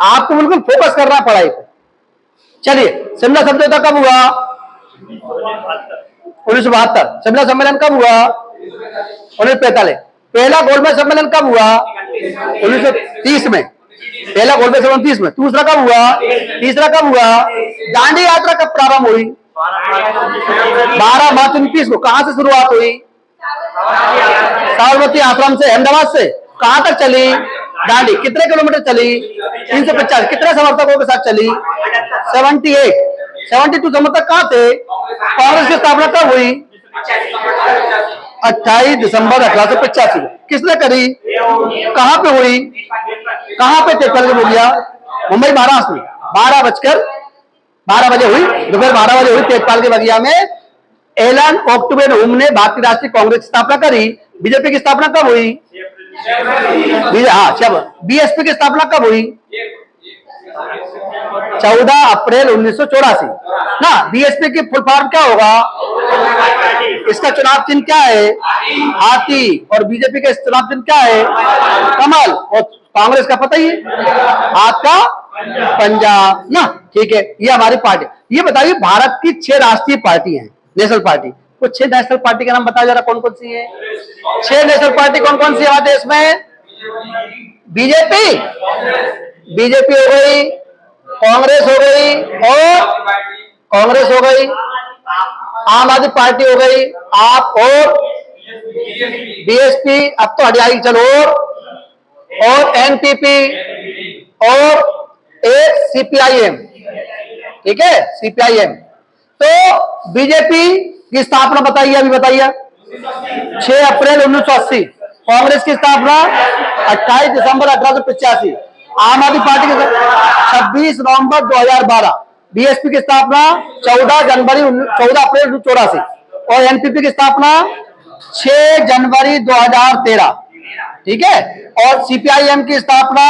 आपको बिल्कुल फोकस करना है पढ़ाई पे। चलिए, शिमला समझौता कब हुआ? 1972। शिमला सम्मेलन कब हुआ? 1945। पहला गोलमेज सम्मेलन कब हुआ? 1930 में। पहला गोलमेज सम्मेलन 30 में। दूसरा कब हुआ? तीसरा कब हुआ? दांडी यात्रा कब प्रारंभ हुई? 12 मार्च 1930 को। कहां से शुरुआत हुई? साबरमती आश्रम से, अहमदाबाद से। कहां तक चली? दांडी। कितने किलोमीटर चली? 350। कितने समर्थकों के साथ चली? 78। 72 समर्थक कहां थे? कांग्रेस की स्थापना कब हुई? 28 दिसंबर 1885। किसने करी? कहां पे हुई? कहां पे तेजपाल की बोलिया? मुंबई महाराष्ट्र में। 12 बजे हुई, दोपहर 12 बजे हुई तेजपाल की बगिया में। एलन ऑक्टोबर होम ने भारतीय राष्ट्रीय कांग्रेस की स्थापना करी। बीजेपी की स्थापना कब हुई? बीएसपी की स्थापना कब हुई? 14 अप्रैल 1984 ना। बीएसपी की फुल फॉर्म क्या होगा? इसका चुनाव चिन्ह क्या है? हाथी। और बीजेपी का चुनाव चिन्ह क्या है? कमल। और कांग्रेस का पता ही है, हाथ का पंजा ना। ठीक है, ये हमारी पार्टी। ये बताइए, भारत की 6 राष्ट्रीय पार्टी हैं, नेशनल पार्टी। वो 6 नेशनल पार्टी का नाम बताओ जरा, कौन कौन सी है? 6 नेशनल पार्टी कौन कौन सी है हमारे देश में? बीजेपी हो गई, कांग्रेस हो गई, और कांग्रेस हो गई, आम आदमी पार्टी हो गई, आप, और बीएसपी अब तो हटियाई, चलो, और एनपीपी, और एक सीपीआईएम। ठीक है, सीपीआईएम। तो बीजेपी की स्थापना बताइए, अभी बताइए। 6 अप्रैल 1980। कांग्रेस की स्थापना 28 दिसंबर 1885। आम आदमी पार्टी की 26 नवंबर 2012। बीएसपी की स्थापना 14 अप्रैल 1984। और एनपीपी की स्थापना 6 जनवरी 2013। ठीक है। और सीपीआईएम की स्थापना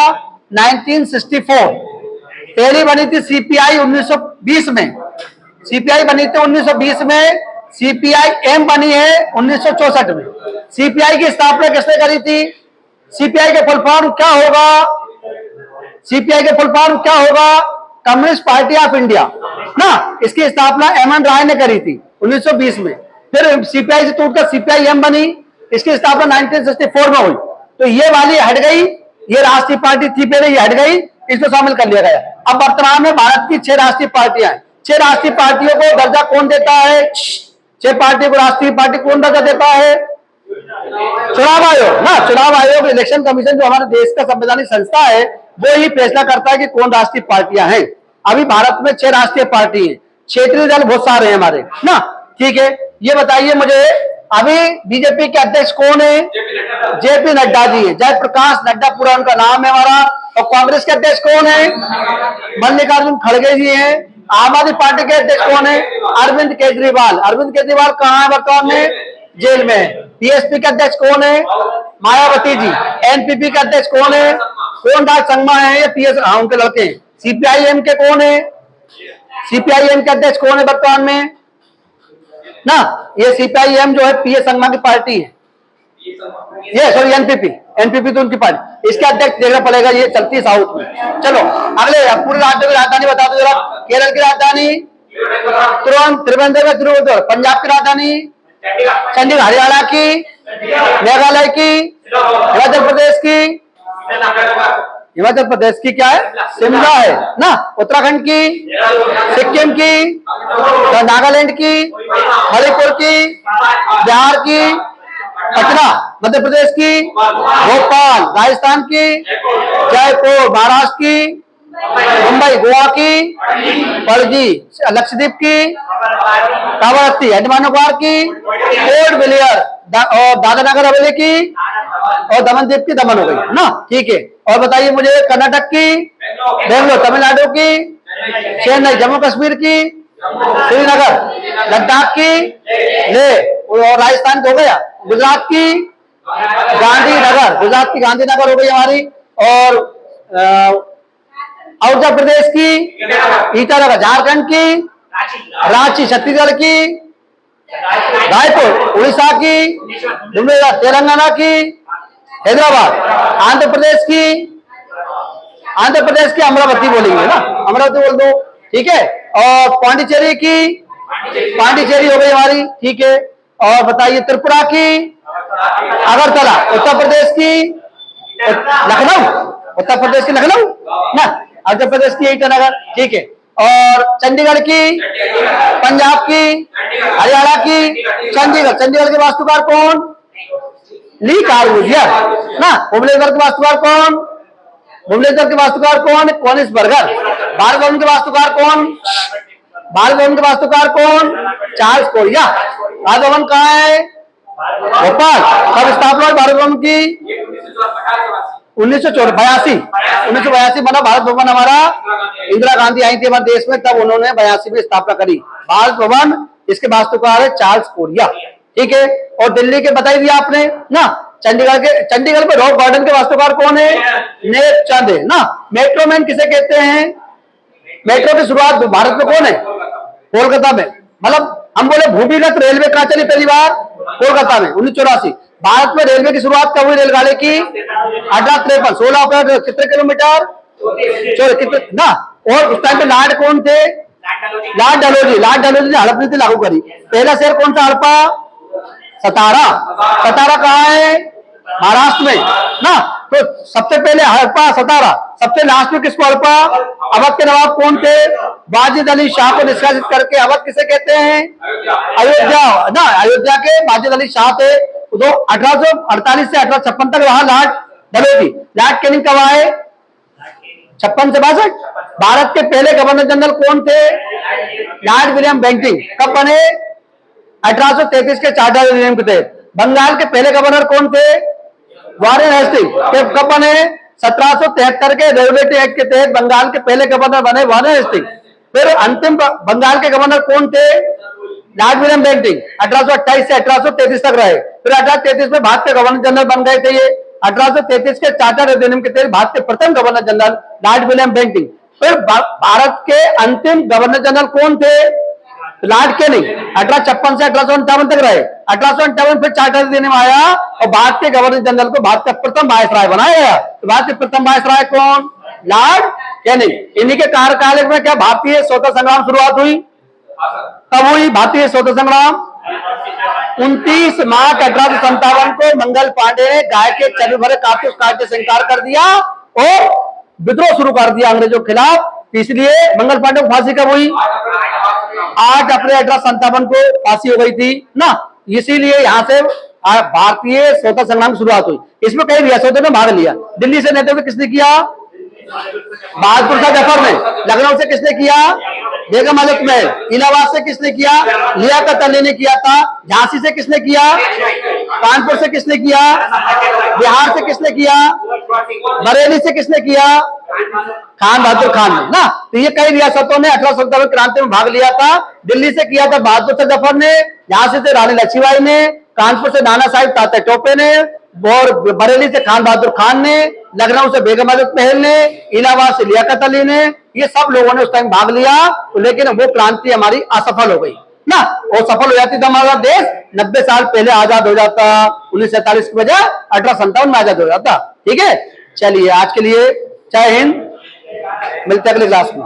1964। पहली बनी थी सीपीआई 1920 में। सीपीआई बनी थी 1920 में। सीपीआईएम बनी है 1964 में। सीपीआई की स्थापना किसने करी थी? सीपीआई के फुल फॉर्म क्या होगा? सीपीआई के फुल फॉर्म क्या होगा? कम्युनिस्ट पार्टी ऑफ इंडिया ना। इसकी स्थापना एमएन राय ने करी थी 1920 में। फिर सीपीआई से टूटकर सीपीआईएम बनी। इसकी स्थापना 1964 में हुई। तो ये वाली हट गई, ये राष्ट्रीय पार्टी थी पहले, ये हट गई, इसको शामिल कर लिया गया। अब वर्तमान में भारत की 6 राष्ट्रीय पार्टियां हैं। 6 राष्ट्रीय पार्टियों को दर्जा कौन देता है? 6 पार्टियों को राष्ट्रीय पार्टी कौन दर्जा देता है? चुनाव आयोग ना। चुनाव आयोग, इलेक्शन कमीशन, जो हमारे देश का संवैधानिक संस्था है, वो ही फैसला करता है कि कौन राष्ट्रीय पार्टियां हैं। अभी भारत में 6 राष्ट्रीय पार्टी हैं। क्षेत्रीय दल बहुत सारे हैं हमारे ना। ठीक है, ये बताइए मुझे, अभी बीजेपी के अध्यक्ष कौन है? जेपी नड्डा जी है, जयप्रकाश नड्डा पूरा उनका नाम है हमारा। और कांग्रेस के अध्यक्ष कौन है? मल्लिकार्जुन खड़गे जी हैं। आम आदमी पार्टी के अध्यक्ष कौन है? अरविंद केजरीवाल। अरविंद केजरीवाल कहाँ है वर्तमान में? जेल में है। बीएसपी के अध्यक्ष कौन है? मायावती जी। एनपीपी के अध्यक्ष कौन है? कोनराज संगमा है, ये पीएस उनके लड़के। सीपीआईएम के कौन है? सीपीआईएम के अध्यक्ष कौन है वर्तमान में ना? ये सीपीआईएम जो है पीएस संगमा की पार्टी है। ये सॉरी, एनपीपी तो उनकी पार्टी। इसके अध्यक्ष देखना पड़ेगा, ये चलती है साउथ में। चलो अगले, पूरे राज्यों की राजधानी बता दो जरा। केरल की राजधानी त्रिवेंद्रम। पंजाब की राजधानी चंडीगढ़। हरियाणा की, मेघालय की, हिमाचल प्रदेश की क्या है? शिमला है ना। उत्तराखंड की, सिक्किम की, नागालैंड की, मणिपुर की, बिहार की, पटना मध्य प्रदेश की, भोपाल राजस्थान की, जयपुर महाराष्ट्र की, मुंबई गोवा की, पणजी लक्षद्वीप की, कावरत्ती अंडमान निकोबार की, पोर्ट ब्लेयर और दादरा नगर हवेली की, और दमन द्वीप की दमन हो गई ना। ठीक है, और बताइए मुझे, कर्नाटक की, बेंगलोर तमिलनाडु की, चेन्नई जम्मू कश्मीर की, श्रीनगर लद्दाख की, ले, और राजस्थान हो गया, गुजरात की गांधीनगर, गुजरात की गांधीनगर हो गई हमारी, और उत्तर प्रदेश की ईटानगर, झारखंड की रांची, छत्तीसगढ़ की रायपुर, उड़ीसा की तेलंगाना की हैदराबाद, आंध्र प्रदेश की आंध्र प्रदेश की अमरावती बोलेंगे ना, अमरावती बोल दो, ठीक है। और पांडिचेरी की पांडिचेरी हो गई हमारी, ठीक है। और बताइए त्रिपुरा की अगरतला, उत्तर प्रदेश की लखनऊ, उत्तर प्रदेश की लखनऊ ना, आंध्र प्रदेश की ईटानगर, ठीक है। और चंडीगढ़ की, पंजाब की, हरियाणा की चंडीगढ़, चंडीगढ़ के वास्तुकार कौन? ली कार्बूजियर ना। भुवनेश्वर के वास्तुकार कौन? भुवनेश्वर के वास्तुकार कौन? कॉनिस बर्गर। भारत भवन के वास्तुकार कौन? भारत भवन के वास्तुकार कौन? Charles Korea. भारत भवन कहाँ है? भोपाल। कब स्थापना हुई भारत भवन की? 1982 बना भारत भवन हमारा। इंदिरा गांधी आई थी हमारे देश में, तब उन्होंने 82 में स्थापना करी भारत भवन। इसके वास्तुकार है चार्ल्स कोरिया, ठीक है। और दिल्ली के बताई दिया आपने ना। चंडीगढ़ में रॉक गार्डन के वास्तुकार कौन है? नेप चंद है ना। मेट्रो मैन किसे कहते हैं? मेट्रो की शुरुआत भारत में कौन है? कोलकाता में। मतलब हम बोले भूमिगत रेलवे कहां चली पहली बार? कोलकाता में 1984। भारत में रेलवे की शुरुआत कब हुई रेलगाड़ी की? 1853। 16 अप्रैल। कितने किलोमीटर? कितने ना। और उस टाइम पे लॉर्ड कौन थे? लॉर्ड डलहौजी। लॉर्ड डलहौजी ने हड़प नीति लागू करी। पहला शहर कौन सा हड़पा? सतारा। सतारा कहाँ है? महाराष्ट्र में ना। तो सबसे पहले हड़पा सतारा, सबसे लास्ट में किसको हड़पा? अवध के नवाब कौन थे? वाजिद अली शाह को निष्कासित करके। अवध किसे कहते हैं? अयोध्या ना। अयोध्या के वाजिद अली शाह थे। तो 1848 से 1856 तक रहा लॉर्ड डलहौजी। लॉर्ड कैनिंग कब आए? 56 से 62। भारत के पहले गवर्नर जनरल कौन थे? Lord William Bentinck. कब बने? 1833 के चार्टर अधिनियम के तहत। बंगाल के पहले गवर्नर कौन थे? Warren Hastings. कब बने? 1773 के रेगुलेटरी एक्ट के तहत बंगाल के पहले गवर्नर बने वॉरेन हेस्टिंग। फिर अंतिम बंगाल के गवर्नर कौन थे? Lord William Bentinck. 1828 से 1833 तक रहे। फिर 1833 में भारत के गवर्नर जनरल बन गए थे ये। 1833 के चार्टर अधिनियम के तहत भारत के प्रथम governor general Lord William Bentinck. फिर भारत के अंतिम गवर्नर जनरल कौन थे? Lord Canning. 1856 से 1858 तक रहे। 1858 फिर चार्टर अधिनियम आया और भारत के गवर्नर जनरल को भारत का प्रथम वायसराय बनाया गया। तो भारत के प्रथम वायसराय कौन? Lord Canning. इन्हीं के कार्यकाल में क्या भारतीय स्वतंत्रता संग्राम शुरुआत हुई? कब हुई भारतीय स्वतंत्रता संग्राम? 29 मार्च 1857 को मंगल पांडे ने गाय के चर्बी भरे कारतूस काटने से इंकार कर दिया और विद्रोह शुरू कर दिया अंग्रेजों के खिलाफ। इसलिए मंगल पांडे को फांसी कब हुई? 8 अप्रैल 1857 को फांसी हो गई थी ना। इसीलिए यहां से भारतीय स्वतंत्रता संग्राम की शुरुआत हुई। इसमें कई रियासतों ने भाग लिया। दिल्ली से नेतृत्व किसने किया? बहादुर शाह जफर ने। लखनऊ से किसने किया? बेगम हजरत महल। इलाहाबाद से किसने किया? लियाकत अली ने किया था। झांसी से किसने किया? कानपुर से किसने किया? बिहार से किसने किया? बरेली से किसने किया? खान बहादुर खान ने ना। तो ये कई रियासतों ने 1857 क्रांति में भाग लिया था। दिल्ली से किया था बहादुर शाह जफर ने, झांसी से रानी लक्ष्मीबाई ने, कानपुर से नाना साहिब तात्या टोपे ने, और बरेली से खान बहादुर खान ने, लखनऊ से बेगम हजरत महल ने, इलाहाबाद से लियाकत अली ने। ये सब लोगों ने उस टाइम भाग लिया, लेकिन वो क्रांति हमारी असफल हो गई ना। और सफल हो जाती तो हमारा देश 90 साल पहले आजाद हो जाता। 1947 की बजाय 1857 में आजाद हो जाता। ठीक है, चलिए आज के लिए जय हिंद, मिलते हैं अगले क्लास में।